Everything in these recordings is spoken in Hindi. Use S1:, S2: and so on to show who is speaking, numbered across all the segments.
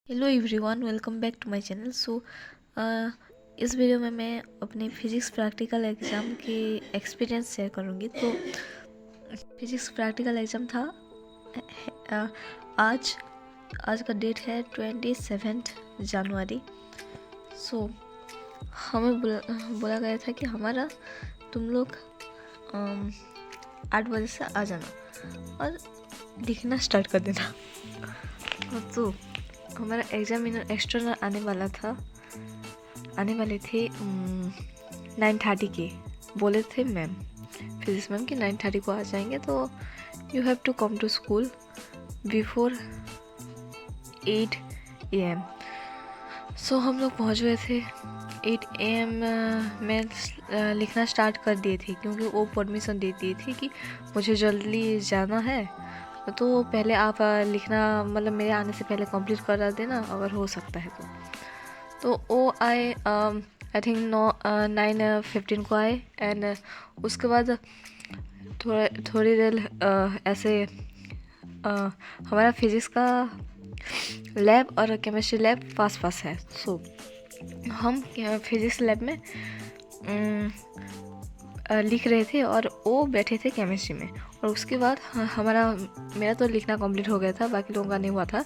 S1: Hello everyone, welcome back to my channel. इस वीडियो में मैं अपने फिजिक्स प्रैक्टिकल एग्ज़ाम के एक्सपीरियंस शेयर करूँगी। तो फिजिक्स प्रैक्टिकल एग्ज़ाम था आज आज का डेट है 27 जनवरी। हमें बोला गया था कि हमारा तुम लोग 8 बजे से आ जाना और लिखना स्टार्ट कर देना। तो हमारा एग्जामिनर एक्सटर्नल आने वाले थे 9:30 के। बोले थे मैम, फिजिक्स मैम कि 9:30 को आ जाएंगे, तो you have to come to school before 8 AM। So हम लोग पहुँच गए थे 8 AM में लिखना स्टार्ट कर दिए थे, क्योंकि वो परमिशन देती थी कि मुझे जल्दी जाना है, तो पहले आप लिखना मतलब मेरे आने से पहले कंप्लीट करा देना अगर हो सकता है तो वो आए आई थिंक 9:15 को आए। एंड उसके बाद थोड़ी देर ऐसे हमारा फिजिक्स का लैब और केमिस्ट्री लैब पास है। हम फिजिक्स लैब में लिख रहे थे और वो बैठे थे केमिस्ट्री में। और उसके बाद मेरा तो लिखना कंप्लीट हो गया था, बाकी लोगों का नहीं हुआ था।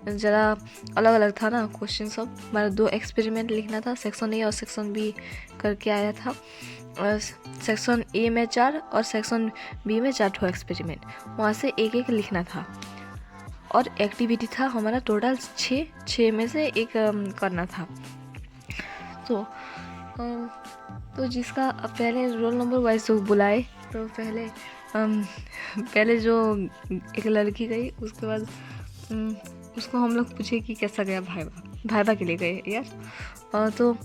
S1: ज़रा अलग अलग था ना क्वेश्चन सब। हमारा 2 एक्सपेरिमेंट लिखना था, सेक्शन ए और सेक्शन बी करके आया था। सेक्शन ए में 4 और सेक्शन बी में 4 एक्सपेरिमेंट, वहाँ से एक एक लिखना था। और एक्टिविटी था हमारा टोटल 6 में से एक करना था। तो जिसका पहले रोल नंबर वाइज तो बुलाए, तो पहले जो एक लड़की गई, उसके बाद उसको हम लोग पूछे कि कैसा गया भाइबा के लिए गए यार। तो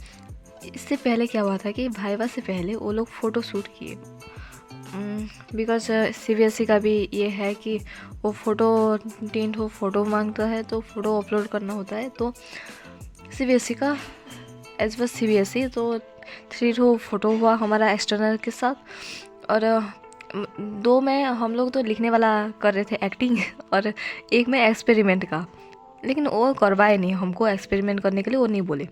S1: इससे पहले क्या हुआ था कि भाइबा से पहले वो लोग फ़ोटो शूट किए, बिकॉज CBSE का भी ये है कि वो फ़ोटो मांगता है, तो फ़ोटो अपलोड करना होता है। तो CBSE का एज वेल CBSE तो 3 फ़ोटो हुआ हमारा एक्सटर्नल के साथ, और 2 में हम लोग तो लिखने वाला कर रहे थे एक्टिंग, और एक में एक्सपेरिमेंट का। लेकिन वो करवाए नहीं हमको, एक्सपेरिमेंट करने के लिए वो नहीं बोले।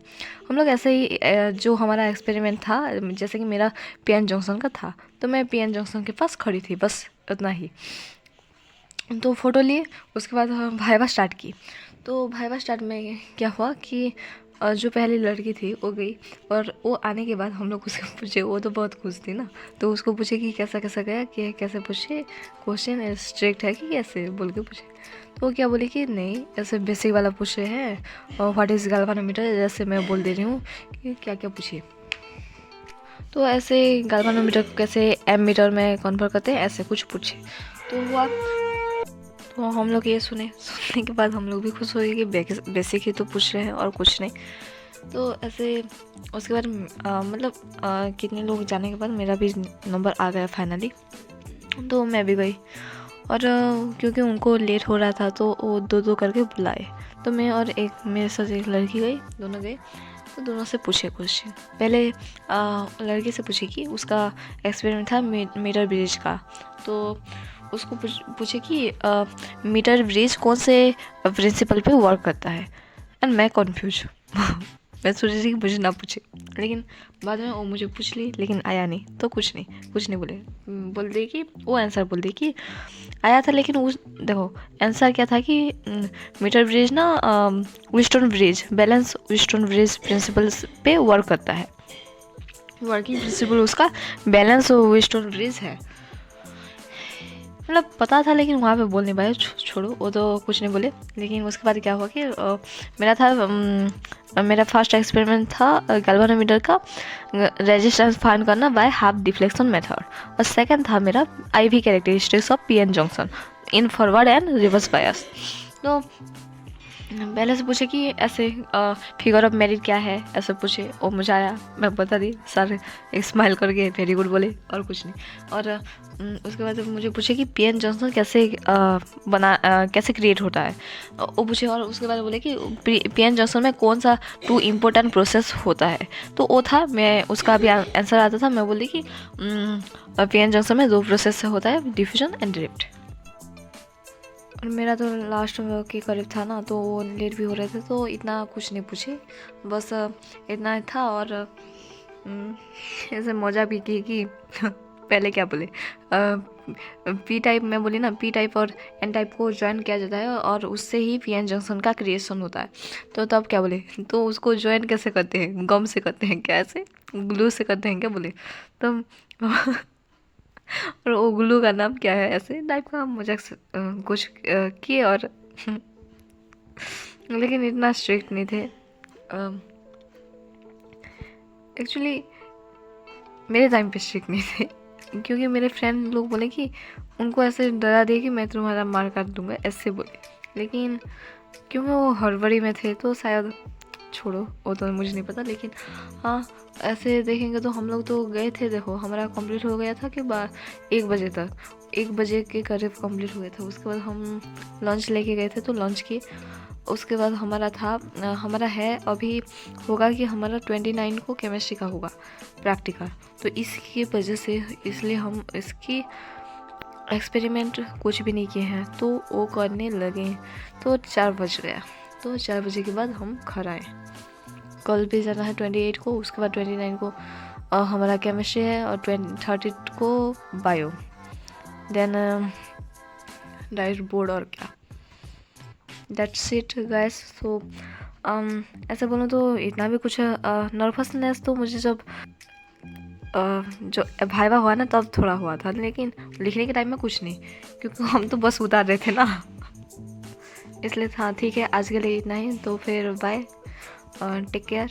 S1: हम लोग ऐसे ही जो हमारा एक्सपेरिमेंट था, जैसे कि मेरा PN जंक्शन का था, तो मैं PN जंक्शन के पास खड़ी थी, बस उतना ही। तो फ़ोटो लिए, उसके बाद भाइबा स्टार्ट की। तो भाइबा स्टार्ट में क्या हुआ कि जो पहली लड़की थी वो गई, और वो आने के बाद हम लोग उसको पूछे, वो तो बहुत खुश थी ना, तो उसको पूछे कि कैसा गया, कि कैसे पूछे, क्वेश्चन स्ट्रिक्ट है कि कैसे बोल के पूछे। तो वो क्या बोली कि नहीं, ऐसे बेसिक वाला पूछ रहे हैं, और व्हाट इज़ गैल्वानोमीटर, जैसे मैं बोल दे रही हूँ कि क्या पूछिए। तो ऐसे गैल्वानोमीटर को कैसे एमीटर में कन्वर्ट करते हैं, ऐसे कुछ पूछे। तो हुआ, तो हम लोग ये सुनने के बाद हम लोग भी खुश हो गए कि बेसिक ही तो पूछ रहे हैं और कुछ नहीं। तो ऐसे उसके बाद कितने लोग जाने के बाद मेरा भी नंबर आ गया फाइनली। तो मैं भी गई, और क्योंकि उनको लेट हो रहा था तो वो 2 करके बुलाए। तो मैं और एक मेरे साथ एक लड़की गई, दोनों गए। तो दोनों से पूछे क्वेश्चन। पहले लड़की से पूछे कि उसका एक्सपेरिमेंट था मीटर ब्रिज का। तो उसको पूछे कि मीटर ब्रिज कौन से प्रिंसिपल पे वर्क करता है। एंड मैं कन्फ्यूज मैं सोच रही थी कि मुझे ना पूछे, लेकिन बाद में वो मुझे पूछ ली, लेकिन आया नहीं। तो कुछ नहीं बोल दे कि वो आंसर बोल दे कि आया था, लेकिन उस देखो आंसर क्या था कि मीटर ब्रिज ना Wheatstone bridge, balance Wheatstone bridge principle पे वर्क करता है। वर्किंग प्रिंसिपल उसका बैलेंस व्हीटस्टोन ब्रिज है। मतलब पता था, लेकिन वहाँ पे बोल नहीं पाए, छोड़ो, वो तो कुछ नहीं बोले। लेकिन उसके बाद क्या हुआ कि मेरा फर्स्ट एक्सपेरिमेंट था गैल्वानोमीटर का रेजिस्टेंस फाइंड करना बाय हाफ डिफ्लेक्शन मेथड, और सेकंड था मेरा IV characteristics of PN junction in forward and reverse bias. तो पहले से पूछे कि ऐसे फिगर ऑफ मेरिट क्या है, ऐसे पूछे, और मुझे आया, मैं बता दी। सर एक स्माइल करके वेरी गुड बोले, और कुछ नहीं। और उसके बाद मुझे पूछे कि PN जंक्शन कैसे क्रिएट होता है, वो पूछे। और उसके बाद बोले कि PN जंक्शन में कौन सा 2 इम्पोर्टेंट प्रोसेस होता है। तो वो था, मैं उसका भी आंसर आता था। मैं बोली कि PN जंक्शन में 2 प्रोसेस होता है, डिफ्यूजन एंड ड्रिफ्ट। और मेरा तो लास्ट के करीब था ना, तो वो लेट भी हो रहे थे, तो इतना कुछ नहीं पूछे, बस इतना था। और ऐसे मज़ा भी की कि पहले क्या बोले, पी टाइप में बोली ना, पी टाइप और एन टाइप को ज्वाइन किया जाता है और उससे ही पी एन जंक्शन का क्रिएशन होता है। तो तब क्या बोले, तो उसको ज्वाइन कैसे करते हैं, गम से करते हैं क्या, ऐसे ग्लू से करते हैं क्या बोले। तो और वो ग्लू का नाम क्या है, ऐसे टाइप का मजाक कुछ किए। और लेकिन इतना स्ट्रिक्ट नहीं थे एक्चुअली, मेरे टाइम पे स्ट्रिक्ट नहीं थे, क्योंकि मेरे फ्रेंड लोग बोले कि उनको ऐसे डरा दिए कि मैं तुम्हारा मार काट दूंगा, ऐसे बोले। लेकिन क्योंकि वो हड़बड़ी में थे तो शायद, छोड़ो वो तो मुझे नहीं पता। लेकिन हाँ, ऐसे देखेंगे तो हम लोग तो गए थे, देखो हमारा कंप्लीट हो गया था कि 1 बजे तक, 1 बजे के करीब कंप्लीट हुए थे। उसके बाद हम लंच लेके गए थे, तो लंच की उसके बाद हमारा है अभी, होगा कि हमारा 29 को केमिस्ट्री का होगा प्रैक्टिकल। तो इसकी वजह से, इसलिए हम इसकी एक्सपेरिमेंट कुछ भी नहीं किए हैं, तो वो करने लगे। तो 4 बज गया, तो 4 बजे के बाद हम घर आए। कल भी जाना है 28 को, उसके बाद 29 को हमारा केमिस्ट्री है, और 30 को बायो, देन डायरेक्ट बोर्ड। और क्या, दैट्स इट गाइस। सो ऐसे बोलूँ तो इतना भी कुछ नर्वसनेस तो मुझे जब जो भाइवा हुआ ना तब थोड़ा हुआ था, लेकिन लिखने के टाइम में कुछ नहीं, क्योंकि हम तो बस उतार रहे थे ना, इसलिए था। ठीक है, आज के लिए इतना ही, तो फिर बाय, टेक केयर।